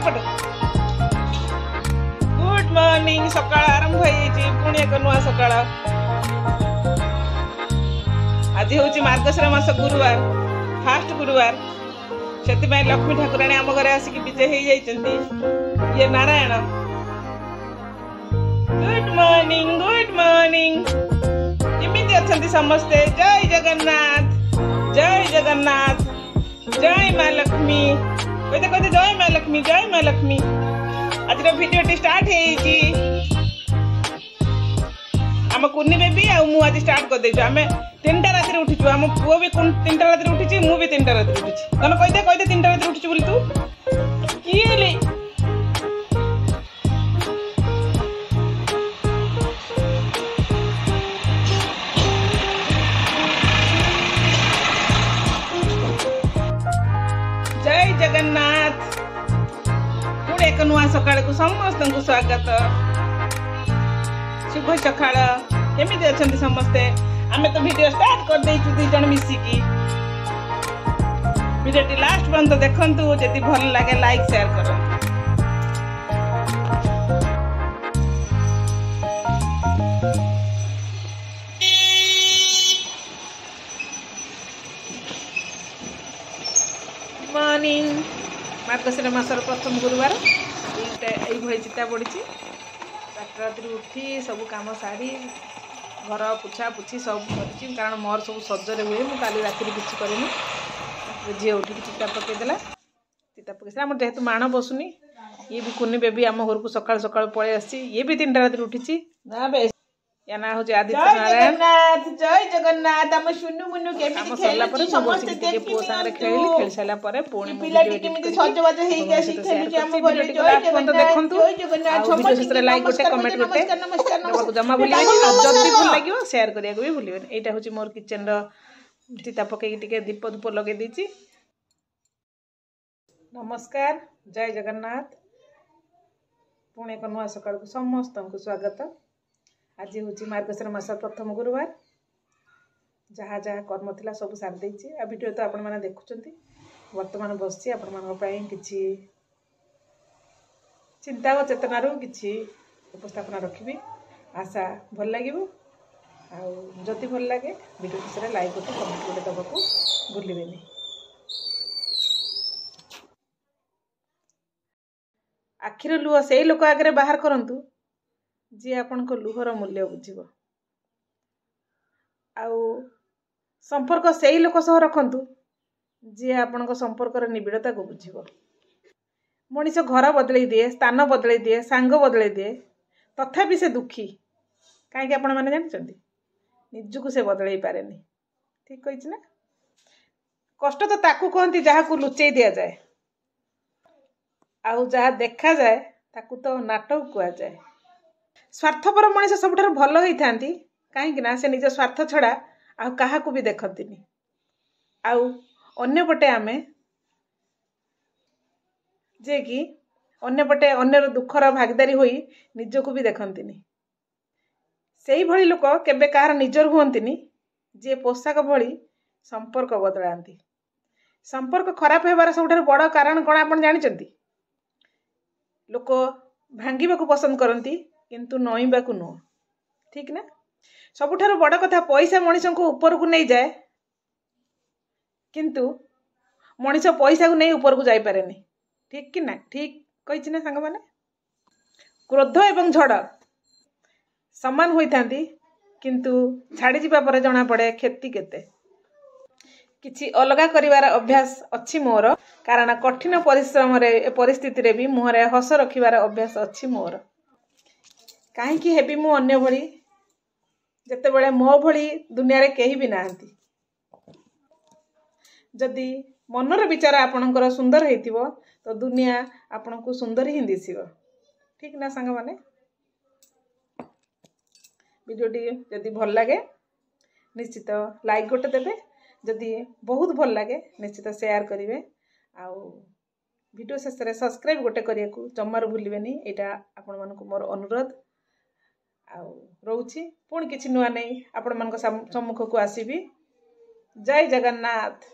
सेपटे good morning सकाळ आरंभ होई पुणी एक नुआ सकाळ आज हूँ मार्गशीर मास गुरुवार फास्ट गुरुवार से लक्ष्मी ठाकुराणी आम घर आसिक विजय हो जाती ये नारायण गुड मॉर्निंग केमिति अछंती समस्ते जय जगन्नाथ जय माँ लक्ष्मी कहते कहते जय माँ लक्ष्मी आज भिडियो स्टार्ट आम कुनी बेबी आज स्टार्ट कर देछु आमे 3टा राति उठीचु आम पुओ भी 3टा राति उठीची मु भी 3टा राति उठीची तने कहते 3टा राति उठीचु बोली तू किएले जय जगन्नाथ पुणे एक नुआ सकाळ को समस्त को स्वागत शुभ सकाळ केमिति अछंती समस्ते आमे तो वीडियो स्टार्ट कर देइछु दुई जण मिसिकी वीडियो लास्ट पर्यंत देखंतु जति भल लागे लाइक शेयर करो मॉर्निंग मार्गशीर मासर प्रथम गुरुवार ये चिता पड़ी राति उठी सब कम सारी घर पुछा पुछी सब कर कारण मोर सब सजरे हुए मुझे राति किसी करनी झील उठिक चिता पकईदेला चिता पकई आम जेहेतु माण बसुनी ये भी कुनी बेबी आम घर को सकाल सकाल पलि आसी ये भी 3टा राति उठी या ना हूँ आदित्य नारायण जय जगन्नाथ आम सुनु मुनु केमिति सरला पर समस्त देखि पुओ संगे खेली सारा पर पुणी पिलाटी केमिति सजबाज हेई आसी खेलुची आम घरे जय जगन्नाथ जय जगन्नाथ समस्त लाइक गोटे कमेंट गोटे नमस्कार जमा भूलिबेनी जल्दी भल लागियो शेयर करिया भी भूलिबेनी एटा होची मोर किचन रो चिता पकई टिके दीप धूप लगे दीची नमस्कार जय जगन्नाथ पुणे एक नुआ सकाळ को समस्त को स्वागत आज हूँ मार्गशीर मास प्रथम गुरुवार जहाँ जहाँ कर्म थिला सब सारी देछि आ वीडियो तो आपण माने देखुचंती वर्तमान बसछि आपण मानक पई किछि चिंता व चेतनारू किछि उपस्थापना रखिबी आशा भल लागिबो आ जति भल लागे वीडियो विषय लाइक गोटे कमेंट गोटे दबाकू भूलिबेनी आखिर लुह से लोक आगे बाहर करंतु जी आपण को लुहर मूल्य बुझिबो आउ संपर्क से ही लोक सह रखंतु जी आपण को संपर्क निबिड़ता को बुझिबो मनीष घर बदलई दिए स्थान बदलई दिए सांग बदलई दिए तथापि से दुखी कहीं आपण माने जानछंती निजको से बदलई पारेनी ठीक कहिछि ना कष्ट तो ताकू कहंती जहा को लुचई दिया जाए आउ जहा देखा जाए ताकू तो नाटक कुआ जाए स्वार्थपर मनीष सब भल होता कहीं से निज स्वार्थ छड़ा आ क्या भी देखती आउपटे आम जे कि अन्यपटे अन्यर दुखर भागीदारी होई निजको भी देखती से भली लोक केबे कहार निजर हुअंतिनी जे पोशाक भली संपर्क बदलाती संपर्क खराब होबार सब बड़ कारण कौन आप जानते लोक भांगा को पसंद करती किंतु नईबा को नुह ठीक ना सबुठारु बड़ कथा पैसा मनीष को ऊपर को नहीं जाए किंतु मनीष पैसा को नहीं ऊपर को जाई पारेनी ठीक कि ना ठीक कहिछि ना संग माने क्रोध एवं झड़ समान होइथांती किंतु छाड़ी जिबा परे जणा पड़े क्षति केते किछि अलगा करिवार अभ्यास अच्छी मोर कारण कठिन परिश्रम रे परिस्थिति रे भी मुहरे हस रखिवार अभ्यास अच्छी मोर कहीं हेबी मु अन्य भली जते बड़े मो भली दुनिया रे केही भी नाहंती जदि मनर विचार आपणकर सुंदर हेतिबो तो दुनिया आपण को सुंदर ही दिसिबो ठीक ना संग माने वीडियोटी जदि भल लागे निश्चित लाइक गोटे देबे जदि बहुत भल लागे निश्चित शेयर करिवे आउ वीडियो शेष रे सब्सक्राइब गोटे करिया को जम्मार भूलिबेनी एटा आपण मानको मोर अनुरोध आउ रोची पुणी किछि नुआ नहीं आपण मानक सम्मुख को आसीबी जय जगन्नाथ।